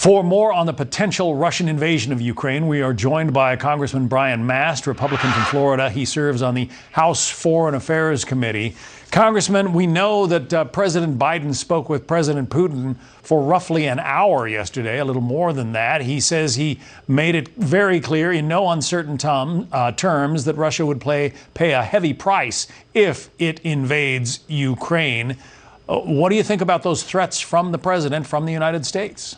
For more on the potential Russian invasion of Ukraine, we are joined by Congressman Brian Mast, Republican from Florida. He serves on the House Foreign Affairs Committee. Congressman, we know that President Biden spoke with President Putin for roughly an hour yesterday, a little more than that. He says he made it very clear in no uncertain terms that Russia would pay a heavy price if it invades Ukraine. What do you think about those threats from the president, from the United States?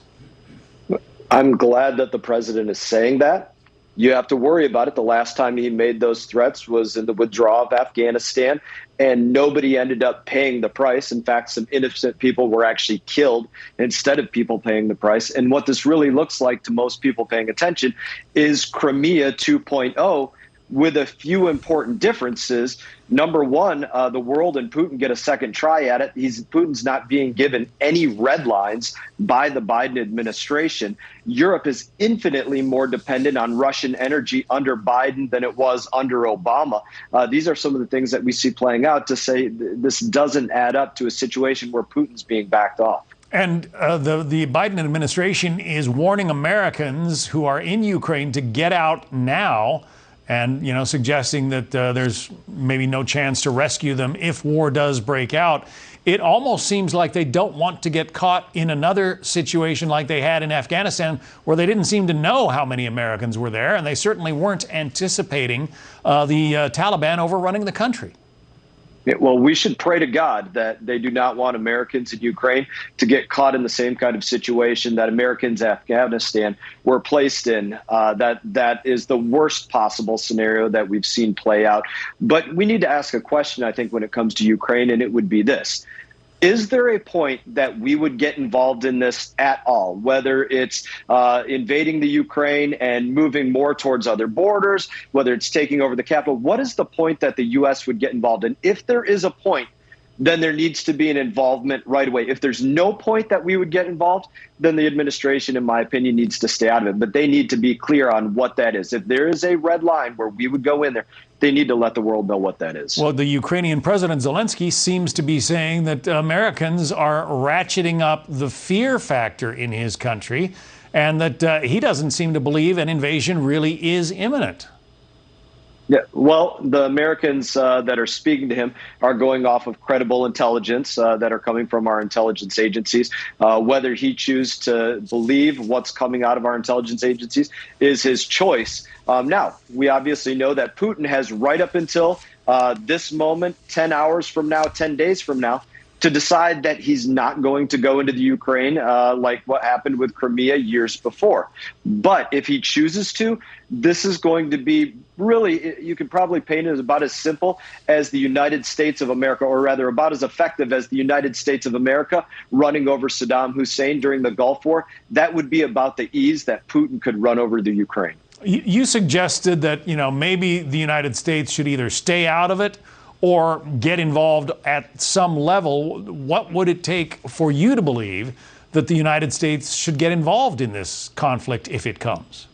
I'm glad that the president is saying that. You have to worry about it. The last time he made those threats was in the withdrawal of Afghanistan, and nobody ended up paying the price. In fact, some innocent people were actually killed instead of people paying the price. And what this really looks like to most people paying attention is Crimea 2.0, with a few important differences. Number one, the world and Putin get a second try at it. Putin's not being given any red lines by the Biden administration. Europe is infinitely more dependent on Russian energy under Biden than it was under Obama. These are some of the things that we see playing out to say this doesn't add up to a situation where Putin's being backed off. And the Biden administration is warning Americans who are in Ukraine to get out now, and, suggesting that there's maybe no chance to rescue them if war does break out. It almost seems like they don't want to get caught in another situation like they had in Afghanistan, where they didn't seem to know how many Americans were there, and they certainly weren't anticipating the Taliban overrunning the country. Well, we should pray to God that they do not want Americans in Ukraine to get caught in the same kind of situation that Americans in Afghanistan were placed in. That is the worst possible scenario that we've seen play out. But we need to ask a question, I think, when it comes to Ukraine, and it would be this. Is there a point that we would get involved in this at all, whether it's invading the Ukraine and moving more towards other borders, whether it's taking over the capital? What is the point that the U.S. would get involved in? If there is a point, then there needs to be an involvement right away. If there's no point that we would get involved, then the administration, in my opinion, needs to stay out of it. But they need to be clear on what that is. If there is a red line where we would go in there, they need to let the world know what that is. Well, the Ukrainian President Zelensky seems to be saying that Americans are ratcheting up the fear factor in his country, and that he doesn't seem to believe an invasion really is imminent. Yeah, well, the Americans that are speaking to him are going off of credible intelligence that are coming from our intelligence agencies. Whether he chooses to believe what's coming out of our intelligence agencies is his choice. Now, we obviously know that Putin has right up until this moment, 10 hours from now, 10 days from now, to decide that he's not going to go into the Ukraine like what happened with Crimea years before. But if he chooses to, this is going to be really, you could probably paint it as about as simple as the United States of America, or rather about as effective as the United States of America running over Saddam Hussein during the Gulf War. That would be about the ease that Putin could run over the Ukraine. You suggested that, maybe the United States should either stay out of it or get involved at some level. What would it take for you to believe that the United States should get involved in this conflict if it comes?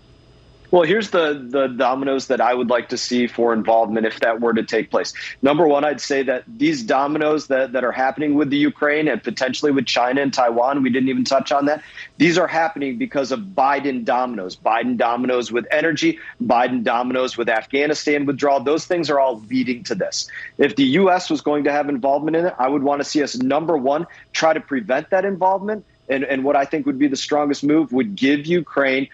Well, here's the dominoes that I would like to see for involvement if that were to take place. Number one, I'd say that these dominoes that are happening with the Ukraine and potentially with China and Taiwan, we didn't even touch on that. These are happening because of Biden dominoes with energy, Biden dominoes with Afghanistan withdrawal. Those things are all leading to this. If the U.S. was going to have involvement in it, I would want to see us, number one, try to prevent that involvement. And what I think would be the strongest move would give Ukraine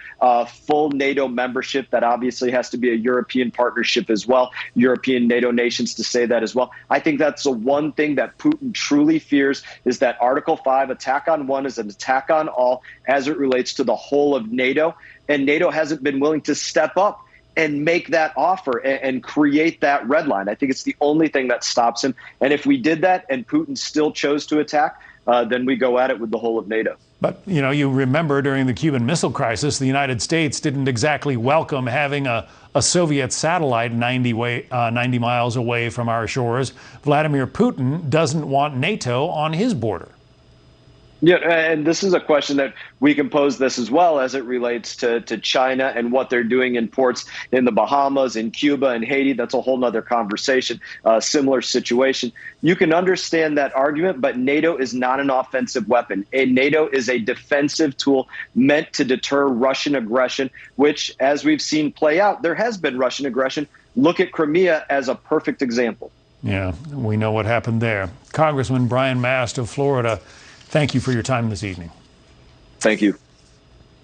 full NATO membership. That obviously has to be a European partnership as well, European NATO nations to say that as well. I think that's the one thing that Putin truly fears, is that Article 5 attack on one is an attack on all as it relates to the whole of NATO. And NATO hasn't been willing to step up and make that offer and create that red line. I think it's the only thing that stops him. And if we did that and Putin still chose to attack, then we go at it with the whole of NATO. But, you remember during the Cuban Missile Crisis, the United States didn't exactly welcome having a Soviet satellite 90 miles away from our shores. Vladimir Putin doesn't want NATO on his border. Yeah, and this is a question that we can pose this as well as it relates to China and what they're doing in ports in the Bahamas, in Cuba, and Haiti. That's a whole nother conversation, similar situation. You can understand that argument, but NATO is not an offensive weapon. NATO is a defensive tool meant to deter Russian aggression, which, as we've seen play out, there has been Russian aggression. Look at Crimea as a perfect example. Yeah, we know what happened there. Congressman Brian Mast of Florida, thank you for your time this evening. Thank you.